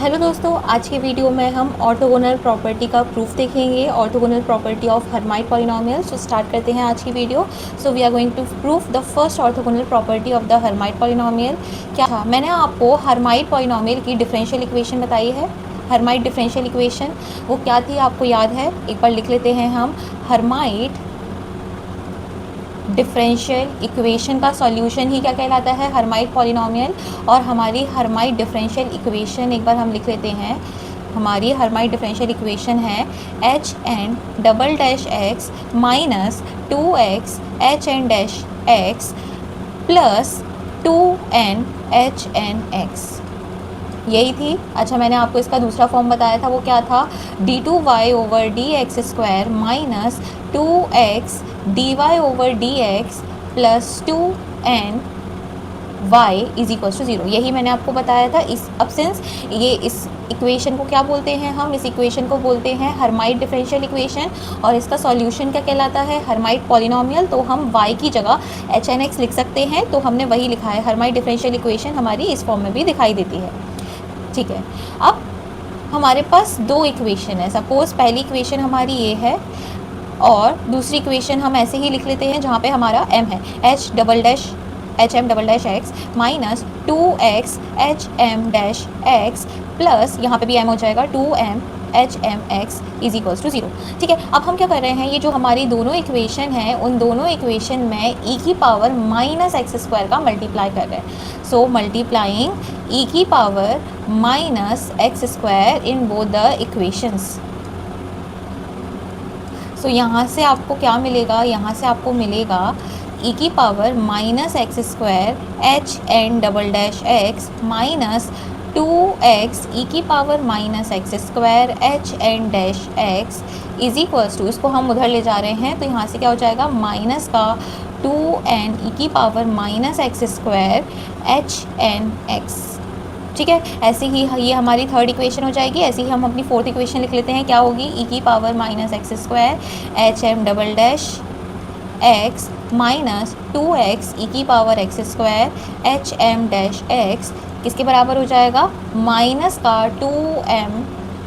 Hello दोस्तों, आज के वीडियो में हम ऑर्थोगोनल प्रॉपर्टी का प्रूफ देखेंगे। Orthogonal property of Hermite polynomial. So start करते हैं आज की video. So we are going to proof the first orthogonal property of the Hermite polynomial. क्या था, मैंने आपको हर्माइट पॉलिनोमियल की डिफरेंशियल इक्वेशन बताई है। हर्माइट डिफरेंशियल इक्वेशन वो क्या थी, आपको याद है? एक बार लिख लेते हैं हम। हर्माइट डिफरेंशियल इक्वेशन का सॉल्यूशन ही क्या कहलाता है? Hermite polynomial. और हमारी हर्माइट डिफरेंशियल इक्वेशन एक बार हम लिख लेते हैं। हमारी हर्माइट डिफरेंशियल इक्वेशन है h n double dash x minus 2x h N dash x plus 2n h N x. यही थी। अच्छा, मैंने आपको इसका दूसरा फॉर्म बताया था, वो क्या था? d2y over D x square minus 2x dy over D x plus 2n y is equal to 0। यही मैंने आपको बताया था। इस इक्वेशन को क्या बोलते हैं हम? इस इक्वेशन को बोलते हैं हर्माइट डिफरेंशियल इक्वेशन। और इसका सॉल्यूशन क्या कहलाता है? Hermite polynomial. तो हम y की जगह एच एन एक्स लिख सकते हैं, तो हमने वही लिखा है। हर्माइट डिफरेंशियल इक्वेशन हमारी इस फॉर्म में भी दिखाई देती है। ठीक है, अब हमारे पास दो इक्वेशन है। सपोज़ पहली इक्वेशन हमारी ये है और दूसरी इक्वेशन हम ऐसे ही लिख लेते हैं जहाँ पे हमारा m है, h m double dash x minus 2x h m dash x plus यहाँ पे भी m हो जाएगा 2m h M x is equals to 0। ठीक है, अब हम क्या कर रहे हैं, ये जो हमारी दोनों इक्वेशन है उन दोनों इक्वेशन में e की पावर माइनस एक्स स्क्वायर का मल्टीप्लाई कर रहे हैं। सो मल्टीप्लाइंग e की power minus x square in both the equations. So यहाँ से आपको क्या मिलेगा? यहाँ से आपको मिलेगा e की power minus x square H n double dash x minus 2x e की power minus x square H N dash x is equals to, इसको हम उधर ले जा रहे हैं तो यहाँ से क्या हो जाएगा? माइनस का 2n e की power minus x square H N x. ठीक है, ऐसे ही ये हमारी थर्ड इक्वेशन हो जाएगी। ऐसे ही हम अपनी फोर्थ इक्वेशन लिख लेते हैं। क्या होगी? e की power minus x square h m double dash x minus 2x e की power x square h m dash x किसके बराबर हो जाएगा? माइनस का 2m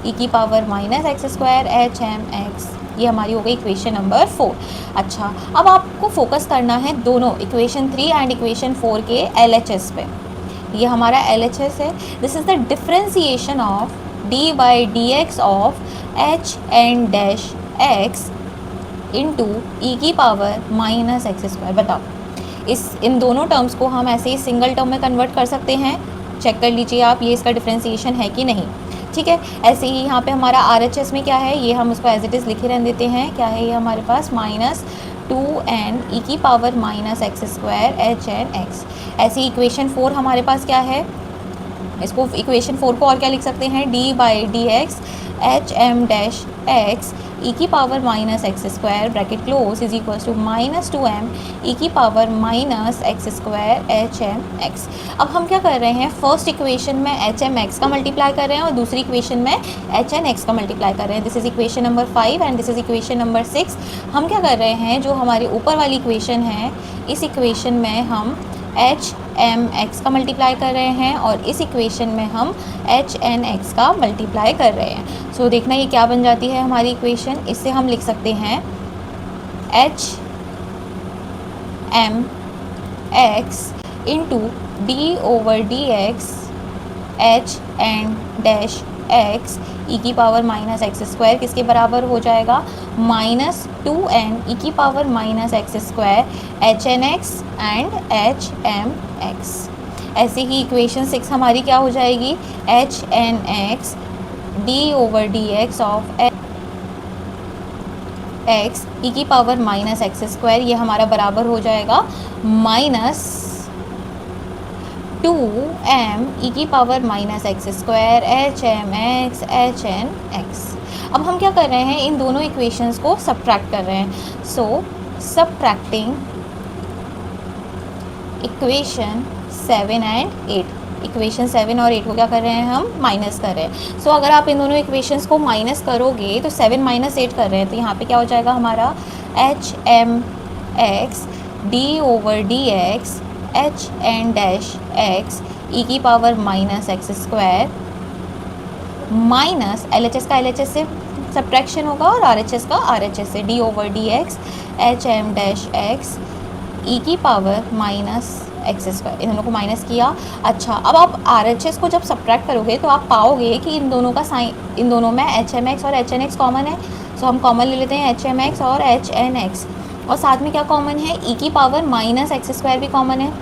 e की power minus x square h M x. ये हमारी हो गई इक्वेशन नंबर 4। अच्छा, अब आपको फोकस करना है दोनों इक्वेशन 3 एंड इक्वेशन 4 के LHS पे। ये हमारा LHS है। This is the differentiation of d by d x of h N dash x into ई की पावर माइनस एक्स स्क्वायर। बताओ, इन दोनों टर्म्स को हम ऐसे ही सिंगल टर्म में कन्वर्ट कर सकते हैं। चेक कर लीजिए आप, ये इसका डिफ्रेंसिएशन है कि नहीं। ठीक है, ऐसे ही यहाँ पे हमारा RHS में क्या है, ये हम उसको एज इट इज़ लिखे रहने देते हैं। क्या है ये हमारे पास? माइनस 2n e की power minus x square H N x. ऐसी इक्वेशन 4 हमारे पास क्या है? इसको इक्वेशन 4 को और क्या लिख सकते हैं? D by d x h m dash x ई की power minus x square bracket close is equals to minus 2m e की power minus x square h M x. अब हम क्या कर रहे हैं? फर्स्ट इक्वेशन में एच एम एक्स का मल्टीप्लाई कर रहे हैं और दूसरी इक्वेशन में एच एन एक्स का मल्टीप्लाई कर रहे हैं। This is equation number 5 and this is equation number 6। हम क्या कर रहे हैं, जो हमारी ऊपर वाली इक्वेशन है, इस इक्वेशन में हम एच एम एक्स का मल्टीप्लाई कर रहे हैं और इस इक्वेशन में हम एच एन एक्स का मल्टीप्लाई कर रहे हैं। सो देखना ये क्या बन जाती है हमारी इक्वेशन। इससे हम लिख सकते हैं h M x into d over D x H N dash x ई की पावर माइनस एक्स स्क्वायर किसके बराबर हो जाएगा? माइनस 2n ई की power minus x square H N x and h M x. ऐसे ही इक्वेशन 6 हमारी क्या हो जाएगी? H N x D over D x of x ई की पावर माइनस एक्स स्क्वायर, ये हमारा बराबर हो जाएगा माइनस 2m ई की power minus x square h M x H N x. अब हम क्या कर रहे हैं? इन दोनों इक्वेशंस को सब्ट्रैक्ट कर रहे हैं। सो सब्ट्रैक्टिंग इक्वेशन 7 एंड 8। इक्वेशन 7 और 8 को क्या कर रहे हैं? हम माइनस कर रहे हैं। सो अगर आप इन दोनों इक्वेशंस को माइनस करोगे तो 7 माइनस 8 कर रहे हैं, तो यहाँ पे क्या हो जाएगा हमारा? H M X D over D x H N dash x ई की power minus x square minus LHS का LHS से सब्ट्रैक्शन होगा और RHS का RHS से, d/dx HM-x e की पावर माइनस x²। इन दोनों को माइनस किया। अच्छा, अब आप RHS को जब सब्ट्रैक्ट करोगे तो आप पाओगे कि इन दोनों का साइन, इन दोनों में HMX और HNX कॉमन है। सो हम कॉमन ले लेते हैं HMX और HNX, और साथ में क्या कॉमन है, e की पावर माइनस x² भी कॉमन है।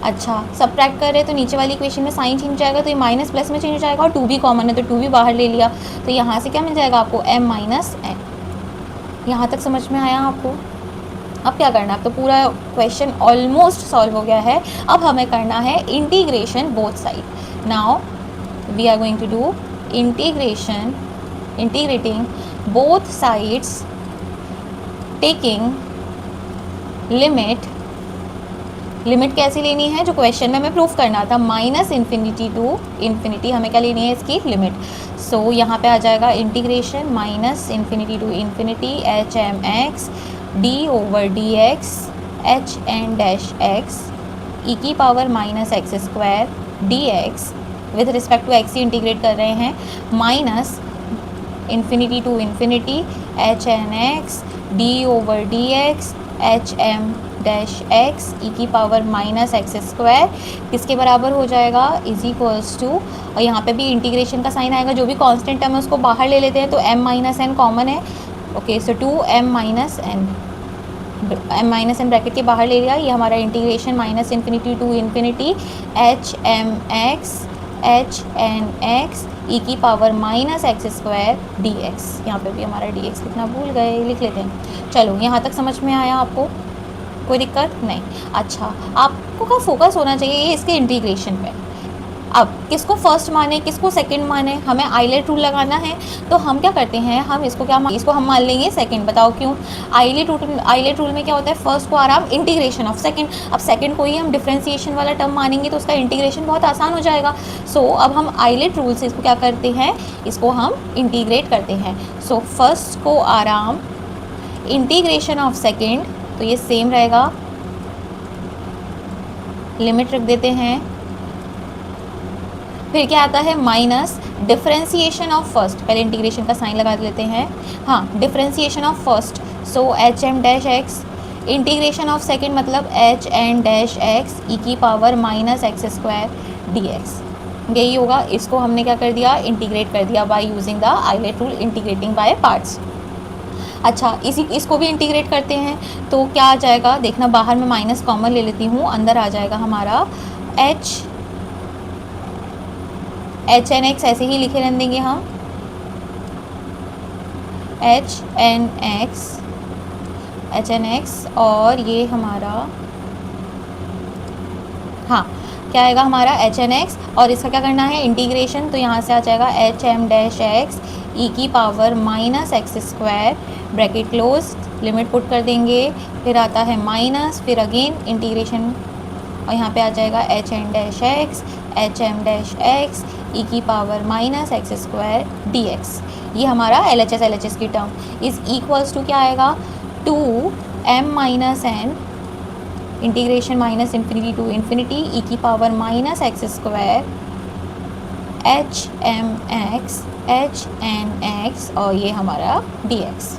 अच्छा, सब्ट्रैक्ट कर रहे हैं तो नीचे वाली इक्वेशन में साइन चेंज जाएगा, तो ये माइनस प्लस में चेंज हो जाएगा, और 2 भी कॉमन है तो 2 भी बाहर ले लिया, तो यहाँ से क्या मिल जाएगा आपको, m-n। यहाँ तक समझ में आया आपको? अब क्या करना है, अब तो पूरा क्वेश्चन ऑलमोस्ट सॉल्व हो गया है। अब हमें करना है integration both side. Now we are going to do integration, integrating both sides taking limit. Limit कैसी लेनी है, जो क्वेश्चन में हमें प्रूफ करना था, -∞ टू इन्फिनिटी हमें क्या लेनी है इसकी लिमिट। सो यहाँ पे आ जाएगा integration -∞ to infinity HM-x d/dx HN-x e की power -x² dx। With respect to x ही इंटीग्रेट कर रहे हैं, -∞ to infinity HN-x d/dx HM-x e की पावर -x², किसके बराबर हो जाएगा, इज इक्वल्स टू, और यहाँ पे भी इंटीग्रेशन का साइन आएगा, जो भी कांस्टेंट टर्म है उसको बाहर ले लेते हैं, तो m-n कॉमन है। ओके, सो 2m-n, m-n ब्रैकेट के बाहर ले लिया, ये हमारा integration -∞ to infinity HM-x HN-x e की पावर -x² dx। यहाँ पे भी हमारा dx कितना भूल गए, लिख लेते हैं। चलो, यहाँ तक समझ में आया आपको, कोई दिक्कत नहीं? अच्छा, आपको का फोकस होना चाहिए ये इसके इंटीग्रेशन पे। अब किसको फर्स्ट माने, किसको सेकंड माने, हमें आइलेट रूल लगाना है, तो हम क्या करते हैं, हम इसको क्या इसको हम मान लेंगे सेकंड। बताओ क्यों? आइलेट रूल में क्या होता है, फर्स्ट को आराम इंटीग्रेशन ऑफ सेकंड। अब सेकंड को ही हम डिफरेंशिएशन वाला टर्म मानेंगे तो उसका इंटीग्रेशन बहुत आसान हो जाएगा। सो अब हम आइलेट रूल से इसको क्या करते हैं, इसको हम इंटीग्रेट करते हैं। सो फर्स्ट को आराम इंटीग्रेशन ऑफ सेकेंड, तो ये सेम रहेगा, लिमिट रख देते हैं। फिर क्या आता है, माइनस डिफरेंशिएशन ऑफ फर्स्ट, पहले इंटीग्रेशन का साइन लगा लेते हैं, हाँ, differentiation of first, so HM-x, integration of second मतलब HN-x e की पावर -x² dx। यही होगा, इसको हमने क्या कर दिया, इंटीग्रेट कर दिया by using the ILATE rule, integrating by parts. अच्छा, इसको भी इंटीग्रेट करते हैं, तो क्या आ जाएगा, देखना, बाहर में माइनस कॉमन ले लेती हूँ, अंदर आ जाएगा हमारा HN-x, ऐसे ही लिखे रहने देंगे हम, HN-x, और ये हमारा, हाँ, क्या आएगा हमारा HN-x, और इसका क्या करना है, इंटीग्रेशन, तो यहाँ से आ जाएगा HM-x e की power -x², bracket close, limit put कर देंगे, फिर आता है माइनस, फिर अगेन इंटीग्रेशन, और यहाँ पे आ जाएगा HN-x HM-x e की पावर -x² dx। ये हमारा LHS की टर्म इज इक्वल्स टू क्या आएगा, 2m-n integration -∞ to infinity e की पावर -x² HM-x HN-x, और ये हमारा dx।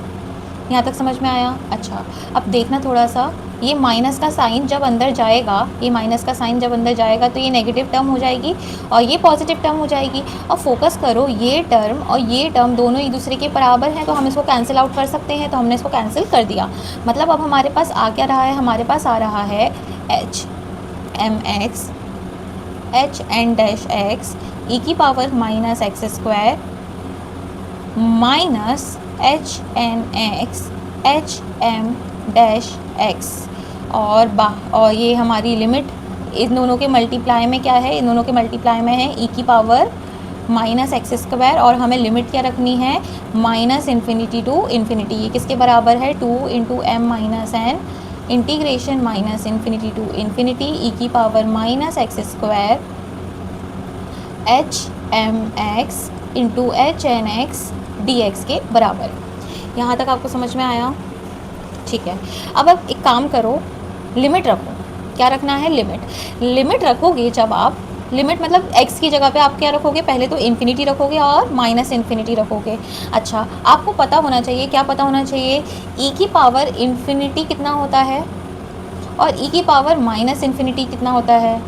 यहाँ तक समझ में आया? अच्छा, अब देखना थोड़ा सा, ये माइनस का साइन जब अंदर जाएगा, ये माइनस का साइन जब अंदर जाएगा तो ये नेगेटिव टर्म हो जाएगी और ये पॉजिटिव टर्म हो जाएगी। और फोकस करो, ये टर्म और ये टर्म दोनों एक दूसरे के बराबर हैं, तो हम इसको कैंसिल आउट कर सकते हैं, तो हमने इसको कैंसिल कर दिया। मतलब अब हमारे पास आ क्या रहा है, हमारे पास आ रहा है HM-x HN-x e की power -x² minus HN-x HM-x, और ये हमारी लिमिट इन दोनों के मल्टीप्लाई में क्या है, इन दोनों के मल्टीप्लाई में है e की पावर -x², और हमें लिमिट क्या रखनी है, -∞ टू इन्फिनिटी। ये किसके बराबर है, 2 × m-n integration -∞ to infinity e की power -x² HM-x × HN-x dx के बराबर। यहाँ तक आपको समझ में आया? ठीक है, अब एक काम करो, लिमिट रखो। क्या रखना है, लिमिट रखोगे जब आप लिमिट मतलब x की जगह पे आप क्या रखोगे, पहले तो इन्फिनिटी रखोगे और माइनस इन्फिनिटी रखोगे। अच्छा, आपको पता होना चाहिए, क्या पता होना चाहिए, e की पावर इन्फिनिटी कितना होता है और e की पावर माइनस इन्फिनिटी कितना होता है।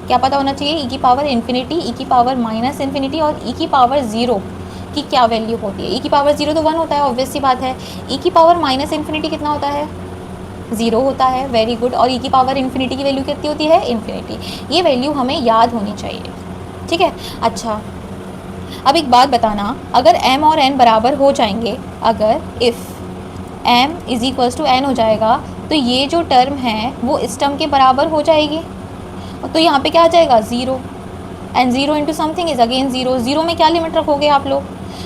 क्या पता होना चाहिए, e की पावर इन्फिनिटी, e की पावर माइनस इन्फिनिटी और e की पावर ज़ीरो की क्या वैल्यू होती है। e की पावर ज़ीरो तो 1 होता है, ऑब्वियस सी बात है। e की पावर माइनस इन्फिनिटी कितना होता है, 0 होता है। Very good. और e की पावर इन्फिनिटी की वैल्यू कितनी होती है, इन्फिनिटी। ये वैल्यू हमें याद होनी चाहिए, ठीक है। अच्छा, अब एक बात बताना, अगर m और n बराबर हो जाएंगे, अगर if m is equals to n हो जाएगा, तो ये जो टर्म है वो इस टर्म के बराबर हो जाएगी। तो यहाँ पे क्या आ जाएगा, 0, and 0 into something is again 0। 0 में क्या लिमिट रखोगे आप लोग,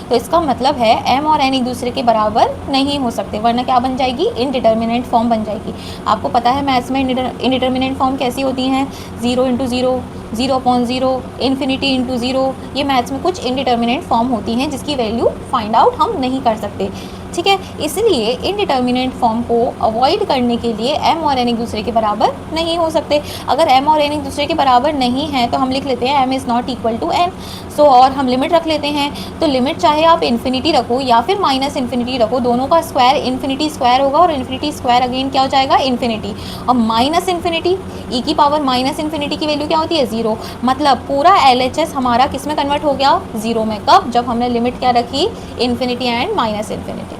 तो इसका मतलब है m और n एक दूसरे के बराबर नहीं हो सकते, वरना क्या बन जाएगी, इनडिटर्मिनेंट फॉर्म बन जाएगी। आपको पता है मैथ्स में इनडिटर्मिनेंट फॉर्म कैसी होती हैं, 0 इंटू 0, 0/0, इन्फिनिटी इंटू 0। ये मैथ्स में कुछ इनडिटर्मिनेंट फॉर्म होती हैं जिसकी वैल्यू फाइंड आउट हम नहीं कर सकते, ठीक है। इसलिए इनडिटर्मिनेंट फॉर्म को अवॉइड करने के लिए m और n एक दूसरे के बराबर नहीं हो सकते। अगर m और n एक दूसरे के बराबर नहीं है तो हम लिख लेते हैं m is not equal to n। So और हम लिमिट रख लेते हैं, तो लिमिट चाहे आप इन्फिनिटी रखो या फिर माइनस इन्फिनिटी रखो, दोनों का स्क्वायर इन्फिनिटी स्क्वायर होगा और इन्फिनिटी स्क्वायर अगेन क्या हो जाएगा, इन्फिनिटी। और माइनस इन्फिनिटी, e की पावर माइनस इन्फिनिटी की वैल्यू क्या होती है, 0। मतलब पूरा LHS हमारा किस में कन्वर्ट हो गया, 0 में। कब, जब हमने लिमिट क्या रखी, इन्फिनिटी एंड माइनस इन्फिनिटी।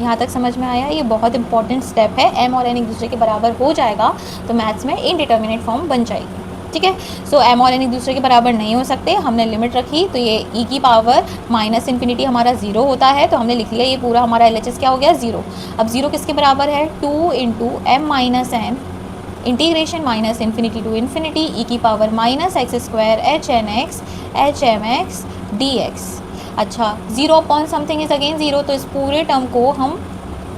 यहाँ तक समझ में आया, ये बहुत इंपॉर्टेंट स्टेप है। m और n एक दूसरे के बराबर हो जाएगा तो मैथ्स में इनडिटर्मिनेट फॉर्म बन जाएगी, ठीक है। सो m और n एक दूसरे के बराबर नहीं हो सकते, हमने लिमिट रखी, तो ये e की पावर माइनस इन्फिनिटी हमारा 0 होता है, तो हमने लिख लिया ये पूरा हमारा LHS क्या हो गया, 0। अब 0 किसके बराबर है, 2 into m minus n integration minus infinity to infinity e की power minus x square h m x dx। अच्छा, 0 अपॉन समथिंग इज अगेन 0, तो इस पूरे टर्म को हम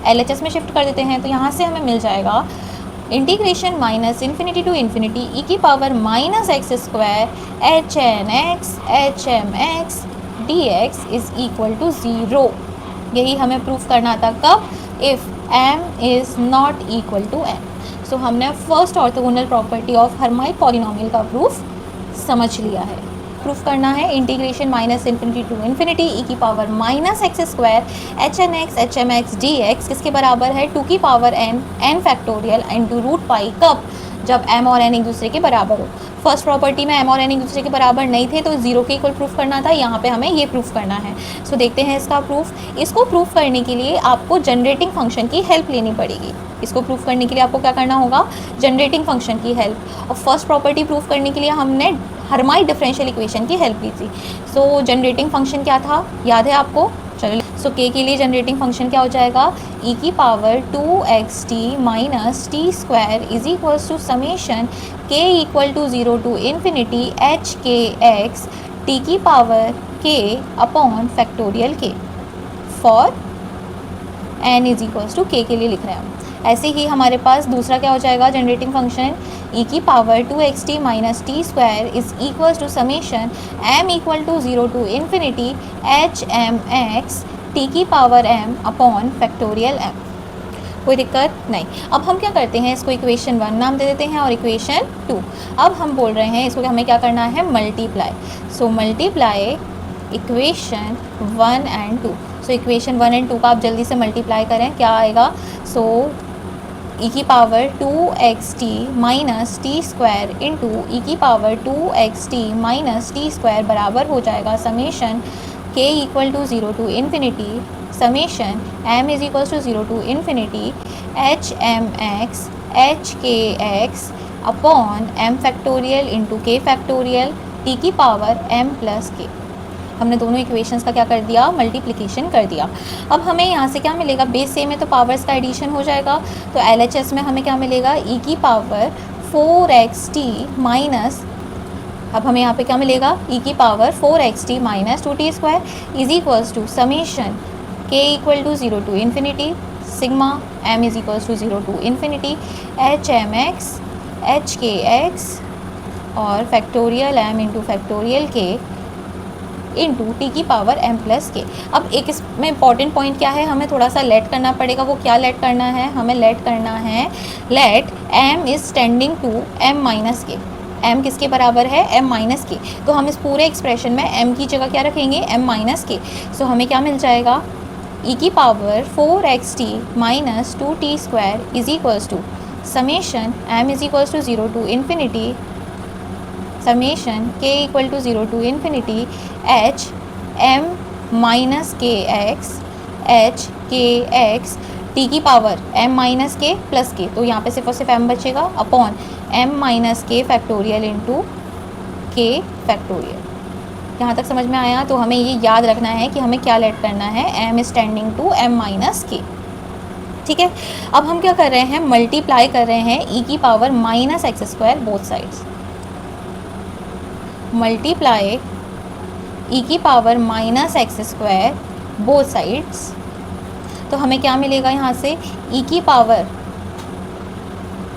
LHS में शिफ्ट कर देते हैं, तो यहाँ से हमें मिल जाएगा integration minus infinity to infinity e की power minus x square h m x dx is equal to 0। यही हमें प्रूफ करना था, कब, if m is not equal to n। So हमने first orthogonal property of Hermite polynomial का proof समझ लिया है। प्रूफ करना है integration minus infinity to infinity e की power minus x square h m x dx किसके बराबर है, 2 की power n factorial into root pi. कब, जब m और n एक दूसरे के बराबर हो। फर्स्ट प्रॉपर्टी में m और n एक दूसरे के बराबर नहीं थे तो 0 के इक्वल प्रूफ करना था, यहाँ पे हमें ये प्रूफ करना है। सो देखते हैं इसका प्रूफ। इसको प्रूफ करने के लिए आपको जनरेटिंग फंक्शन की हेल्प लेनी पड़ेगी। इसको प्रूफ करने के लिए आपको क्या करना होगा, जनरेटिंग फंक्शन की हेल्प। और फर्स्ट प्रॉपर्टी प्रूफ करने के लिए हमने हर्माइट डिफरेंशियल इक्वेशन की हेल्प ली थी। सो जनरेटिंग फंक्शन क्या था, याद है आपको, चलो। सो k के लिए जनरेटिंग फंक्शन क्या हो जाएगा, e की power 2xt minus T square is equals to summation k equal to 0 to infinity h k x t की power k upon factorial k for n is equals to k के लिए लिख रहे हैं हम। ऐसे ही हमारे पास दूसरा क्या हो जाएगा, जनरेटिंग फंक्शन e की power 2xt minus T square is equals to summation m equal to 0 to infinity h m x t की power m upon factorial m। कोई दिक्कत नहीं। अब हम क्या करते हैं, इसको इक्वेशन 1 नाम दे देते हैं और इक्वेशन 2। अब हम बोल रहे हैं इसको हमें क्या करना है, multiply. So multiply equation 1 and 2। So equation 1 and 2 का आप जल्दी से मल्टीप्लाई करें, क्या आएगा, सो e की power 2xt minus T square into ई की power 2xt minus T square बराबर हो जाएगा summation k equal to 0 to infinity summation m is equals to 0 to infinity h m x h k x upon m factorial into k factorial t की power m plus k। हमने दोनों equations का क्या कर दिया, multiplication कर दिया। अब हमें यहाँ से क्या मिलेगा, बेस सेम है तो पावर्स का एडिशन हो जाएगा। तो LHS में हमें क्या मिलेगा, e की पावर 4xt माइनस, अब हमें यहाँ पे क्या मिलेगा, e की power 4xt minus 2t square is equals to summation k equal to 0 to infinity sigma m is equals to 0 to infinity h m x h k x और factorial m into factorial k into t की power m plus k. अब एक इसमें important point क्या है, हमें थोड़ा सा लेट करना पड़ेगा। वो क्या लेट करना है, हमें लेट करना है, let m is tending to m minus k. m किसके बराबर है, m माइनस के, तो हम इस पूरे एक्सप्रेशन में m की जगह क्या रखेंगे, m माइनस के। सो हमें क्या मिल जाएगा, e की power 4xt minus 2t square is equals to summation m is equals to 0 to infinity summation k equal to 0 to infinity h m minus K X h k x t की power m minus K plus K, तो यहाँ पे सिर्फ और सिर्फ m बचेगा upon m minus K factorial into k factorial. यहाँ तक समझ में आया? तो हमें ये याद रखना है कि हमें क्या लेट करना है, m is tending to m minus k. ठीक है, अब हम क्या कर रहे हैं, मल्टीप्लाई कर रहे हैं e की power minus x square both sides, multiply e की power minus x square both sides. तो हमें क्या मिलेगा यहाँ से, e की power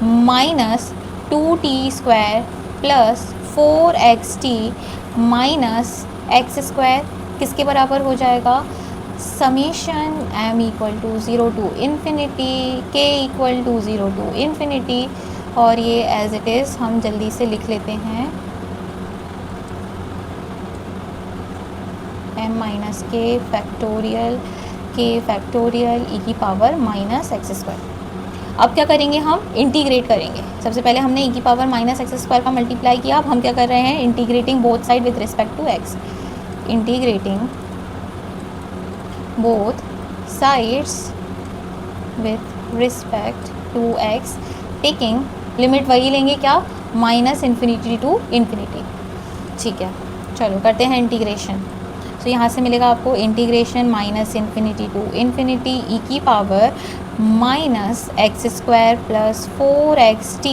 minus 2t square plus 4xt minus x square किसके बराबर हो जाएगा, summation m equal to 0 to infinity k equal to 0 to infinity. और ये एज इट इज़ हम जल्दी से लिख लेते हैं, m minus K factorial e की पावर माइनस एक्स स्क्वायर। अब क्या करेंगे, हम इंटीग्रेट करेंगे। सबसे पहले हमने e की पावर माइनस एक्स स्क्वायर का मल्टीप्लाई किया, अब हम क्या कर रहे हैं, integrating both side with respect to x, integrating both sides with respect to x, taking limit वही लेंगे क्या, माइनस इन्फिनिटी टू इन्फिनिटी। ठीक है, चलो करते हैं इंटीग्रेशन। तो यहाँ से मिलेगा आपको integration minus infinity to infinity e की power minus x square plus 4xt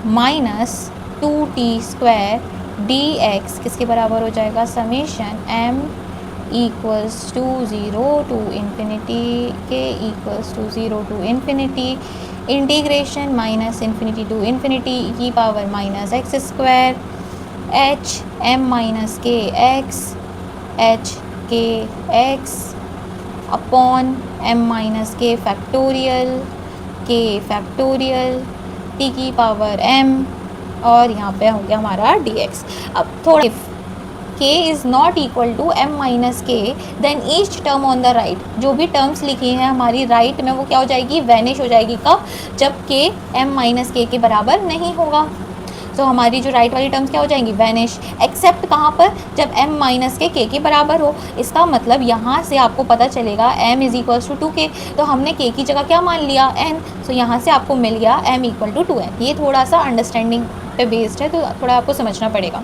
minus 2t square dx किसके बराबर हो जाएगा, summation m equals to 0 to infinity k equals to 0 to infinity integration minus infinity to infinity e की power minus x square h m minus K X h k x upon m minus K factorial t की power m, और यहाँ पे हो गया हमारा dx। अब थोड़ा if k is not equal to m minus K then each term on the right, जो भी टर्म्स लिखी हैं हमारी राइट में वो क्या हो जाएगी, वैनिश हो जाएगी। कब, जब k m माइनस के बराबर नहीं होगा। तो हमारी जो राइट वाली टर्म्स क्या हो जाएंगी, वैनिश, एक्सेप्ट कहाँ पर, जब m माइनस के बराबर हो। इसका मतलब यहाँ से आपको पता चलेगा m is equals to 2k, तो हमने k की जगह क्या मान लिया, n, तो यहाँ से आपको मिल गया m इक्वल टू 2n। ये थोड़ा सा अंडरस्टैंडिंग पे बेस्ड है, तो थोड़ा आपको समझना पड़ेगा।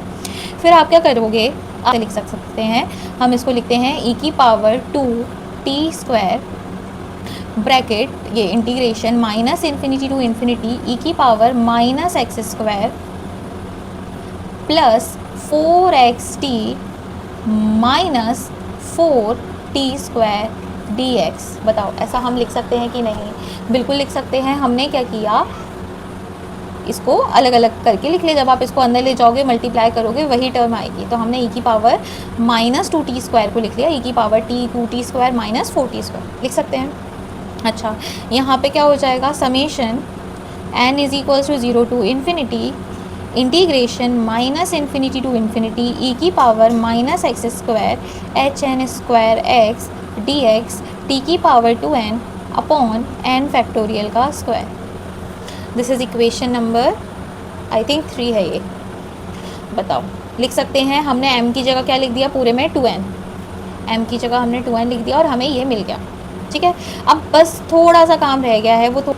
फिर आप क्या करोगे, आप लिख सकते हैं, हम इसको लिखते हैं e की पावर 2t स्क्वायर ब्रैकेट ये integration minus infinity to infinity e की power minus x square plus 4xt minus 4t square dx। बताओ ऐसा हम लिख सकते हैं कि नहीं, बिल्कुल लिख सकते हैं। हमने क्या किया, इसको अलग अलग करके लिख ले, जब आप इसको अंदर ले जाओगे मल्टीप्लाई करोगे वही टर्म आएगी। तो हमने e की पावर माइनस 2t स्क्वायर को लिख लिया, e की power 2t square minus 4t square लिख सकते हैं। अच्छा, यहाँ पे क्या हो जाएगा, summation n is equals to 0 to infinity integration minus infinity to infinity e की power minus x square hn square x dx t की power 2n upon n factorial का square. This is equation number I think 3 है ये। बताओ लिख सकते हैं, हमने m की जगह क्या लिख दिया, पूरे में 2n, m की जगह हमने 2n लिख दिया और हमें ये मिल गया। ठीक है, अब बस थोड़ा सा काम रह गया है, वो तो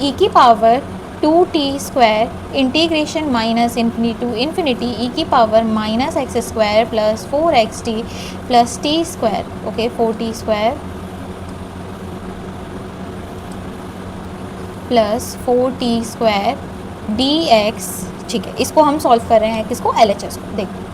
e की power 2t square integration minus infinity to infinity e की power minus x square plus 4xt plus t square, okay 4t square plus 4t square dx। ठीक है, इसको हम सॉल्व कर रहे हैं, किसको, LHS को। देखो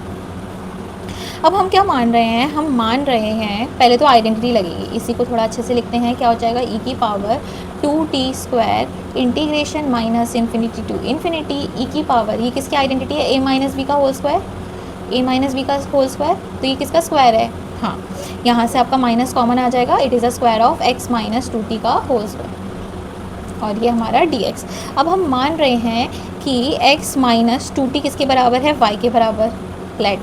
अब हम क्या मान रहे हैं, हम मान रहे हैं, पहले तो आइडेंटिटी लगेगी, इसी को थोड़ा अच्छे से लिखते हैं। क्या हो जाएगा, e की power 2t square integration minus infinity to infinity e की पावर, ये किसकी आइडेंटिटी है, a माइनस बी का whole square, a minus b का होल स्क्वायर, तो ये किसका स्क्वायर है, हाँ यहाँ से आपका माइनस कॉमन आ जाएगा, it is a square of x minus 2t का होल स्क्वायर। और ये हमारा dx। अब हम मान रहे हैं कि x माइनस 2t किसके बराबर है, y के बराबर। लेट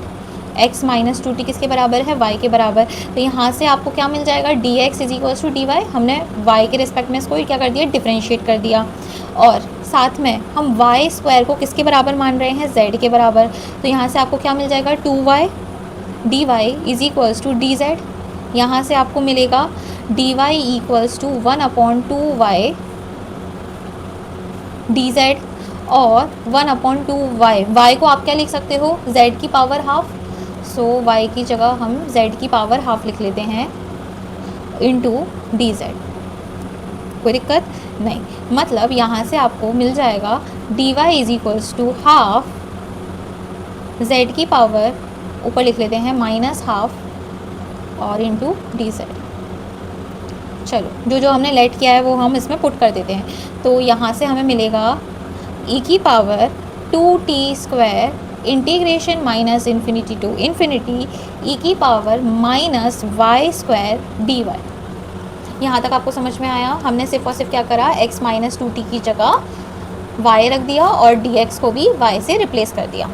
x माइनस 2t किसके बराबर है, y के बराबर। तो यहाँ से आपको क्या मिल जाएगा, dx is equals to d y. हमने y के रिस्पेक्ट में इसको क्या कर दिया, डिफ्रेंशिएट कर दिया। और साथ में हम y स्क्वायर को किसके बराबर मान रहे हैं, z के बराबर। तो यहाँ से आपको क्या मिल जाएगा, 2y d y is equals to d z. यहाँ से आपको मिलेगा d y equals to 1/2y d z और 1/2y। y को आप क्या लिख सकते हो, z की पावर हाफ। सो y की जगह हम z की पावर हाफ लिख लेते हैं इंटू डी जेड। कोई दिक्कत नहीं, मतलब यहाँ से आपको मिल जाएगा d y is equals to half z की पावर, ऊपर लिख लेते हैं माइनस हाफ और इंटू डी जेड। चलो जो हमने लेट किया है वो हम इसमें पुट कर देते हैं। तो यहाँ से हमें मिलेगा e की power 2t square integration minus infinity to infinity e की power minus y square d y. यहाँ तक आपको समझ में आया। हमने सिर्फ और सिर्फ क्या करा, x माइनस 2t की जगह y रख दिया और dx को भी y से रिप्लेस कर दिया।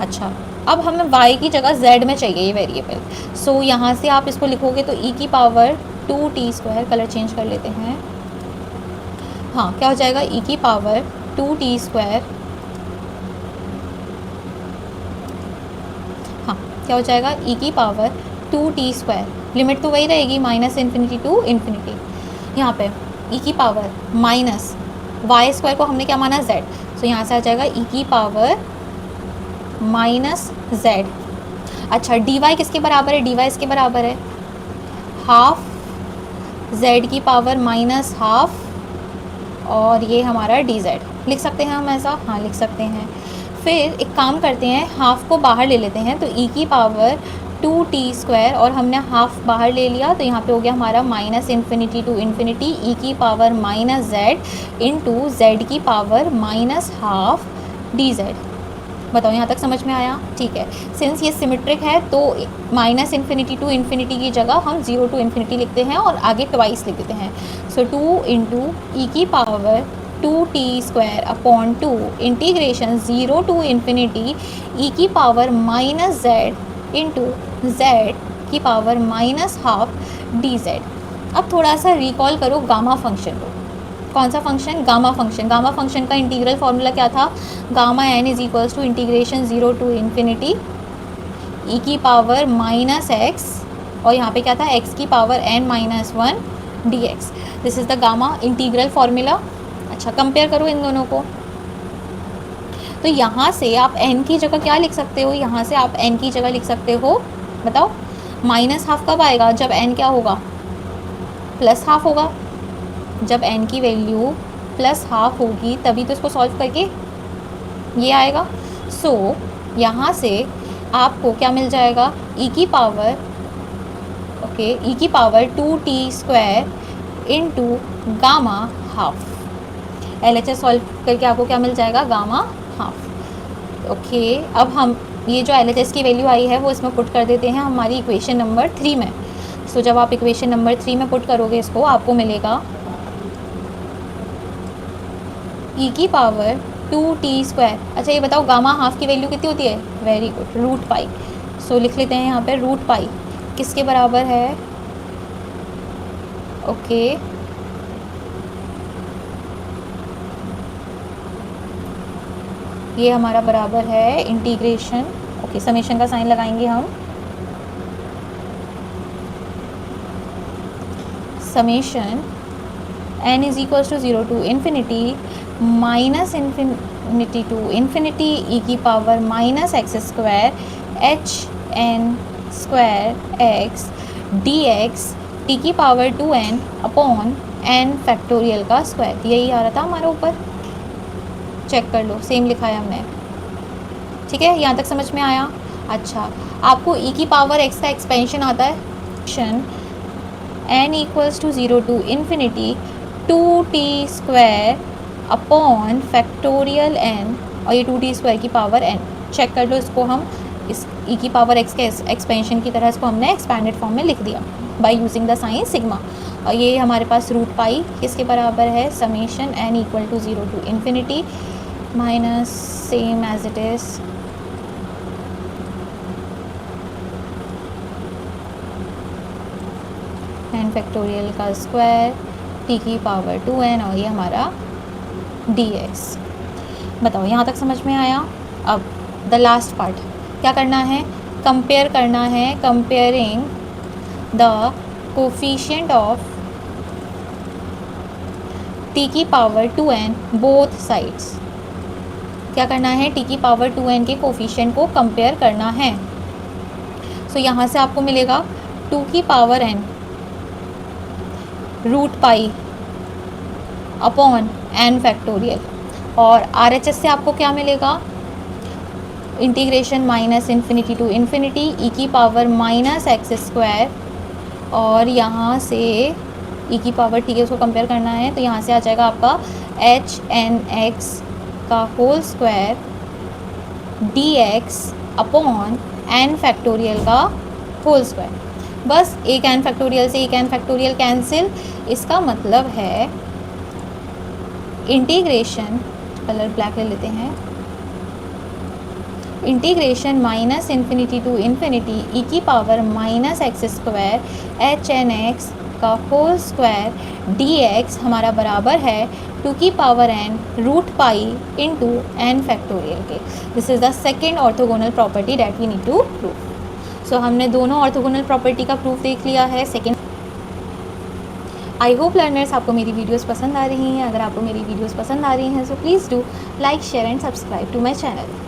अच्छा, अब हमें y की जगह z में चाहिए ये वेरिएबल। सो यहाँ से आप इसको लिखोगे तो e की power 2t square, colour change कर लेते हैं, हाँ क्या हो जाएगा, e की पावर 2t स्क्वायर, हाँ क्या हो जाएगा, e की पावर 2t स्क्वायर। लिमिट तो वही रहेगी माइनस इन्फिनिटी टू इन्फिनिटी। यहाँ पे e की पावर माइनस वाई स्क्वायर को हमने क्या माना, z। सो यहाँ से आ जाएगा e की पावर माइनस z। अच्छा, डी वाई किसके बराबर है, डी वाई इसके बराबर है हाफ z की पावर माइनस हाफ और ये हमारा डी जेड। लिख सकते हैं हम ऐसा, हाँ लिख सकते हैं। फिर एक काम करते हैं, हाफ को बाहर ले लेते हैं। तो e की पावर 2t स्क्वायर और हमने हाफ बाहर ले लिया तो यहाँ पे हो गया हमारा minus infinity to infinity e की power minus z into Z की power minus half D Z. बताओ यहाँ तक समझ में आया, ठीक है। सिंस ये सिमेट्रिक है तो माइनस इन्फिनिटी टू इन्फिनिटी की जगह हम 0 टू इन्फिनिटी लिखते हैं और आगे ट्वाइस लिख देते हैं। सो 2 इंटू ई की power 2t square upon 2 integration 0 to infinity E की power minus z into Z की power minus half D Z. अब थोड़ा सा रिकॉल करो गामा फंक्शन को। कौन सा function, gamma function. Gamma function का इंटीग्रल फार्मूला क्या था, gamma N is equals to integration 0 to infinity E की पावर माइनस एक्स और यहाँ पे क्या था, x की power n minus 1 D x. This is the gamma integral formula. अच्छा, कंपेयर करो इन दोनों को। तो यहाँ से आप n की जगह क्या लिख सकते हो, यहाँ से आप n की जगह लिख सकते हो, बताओ माइनस हाफ कब आएगा, जब n क्या होगा, प्लस हाफ होगा। जब n की वैल्यू प्लस हाफ होगी तभी तो इसको सॉल्व करके ये आएगा। सो यहाँ से आपको क्या मिल जाएगा, e की पावर e की power 2t square into gamma half. LHS solve करके आपको क्या मिल जाएगा, गामा हाफ। ओके, अब हम ये जो LHS की वैल्यू आई है वो इसमें पुट कर देते हैं हमारी इक्वेशन नंबर 3 में। सो जब आप इक्वेशन नंबर 3 में पुट करोगे इसको, आपको मिलेगा e की पावर 2t स्क्वायर। अच्छा ये बताओ गामा हाफ की वैल्यू कितनी होती है, वेरी गुड, रूट पाई। सो लिख लेते हैं यहाँ पे रूट पाई किसके बराबर है, ओके ये हमारा बराबर है इंटीग्रेशन, ओके समेशन का साइन लगाएंगे हम, summation n is equals to 0 to infinity minus infinity to infinity E की power minus x square H N square X D X T की power 2n upon n factorial का square. यही आ रहा था हमारे ऊपर, चेक कर लो, सेम लिखा है हमने, ठीक है। यहाँ तक समझ में आया। अच्छा, आपको e की पावर x का एक्सपेंशन आता है, n equals to 0 to infinity 2t square upon factorial n और ये 2t स्क्वायर की पावर n। चेक कर लो इसको हम, इस ई की पावर एक्स के एक्सपेंशन की तरह इसको हमने एक्सपैंडेड फॉर्म में लिख दिया by using the sign sigma. और ये हमारे पास रूट पाई किसके बराबर है, summation n equal to 0 to infinity minus same as it is n factorial का स्क्वायर टी की पावर 2n और ये हमारा dx। बताओ यहाँ तक समझ में आया। अब द लास्ट पार्ट क्या करना है, कंपेयर करना है, comparing the coefficient of T की पावर 2n बोथ साइड्स। क्या करना है, टी की पावर 2n के कोफिशिएंट को कंपेयर करना है। सो यहाँ से आपको मिलेगा 2 की power n root pi upon n factorial, और RHS से आपको क्या मिलेगा, integration minus infinity to infinity E की पावर माइनस एक्स स्क्वायर, और यहाँ से ई की पावर ठीक है उसको कंपेयर करना है तो यहाँ से आ जाएगा आपका एच एन एक्स का whole square D x upon n factorial का होल स्क्वायर। बस एक एन फैक्टोरियल से एक एन फैक्टोरियल कैंसिल। इसका मतलब है इंटीग्रेशन, कलर ब्लैक ले लेते हैं, integration minus infinity to infinity E की power minus x square H N x का होल स्क्वायर डी एक्स हमारा बराबर है 2 की power n root pi into N factorial के। This is the second orthogonal property that we need to prove. So हमने दोनों orthogonal property का proof देख लिया है सेकेंड। आई होप लर्नर्स आपको मेरी वीडियोस पसंद आ रही हैं। अगर आपको मेरी वीडियोस पसंद आ रही हैं so please do like share and subscribe to my channel.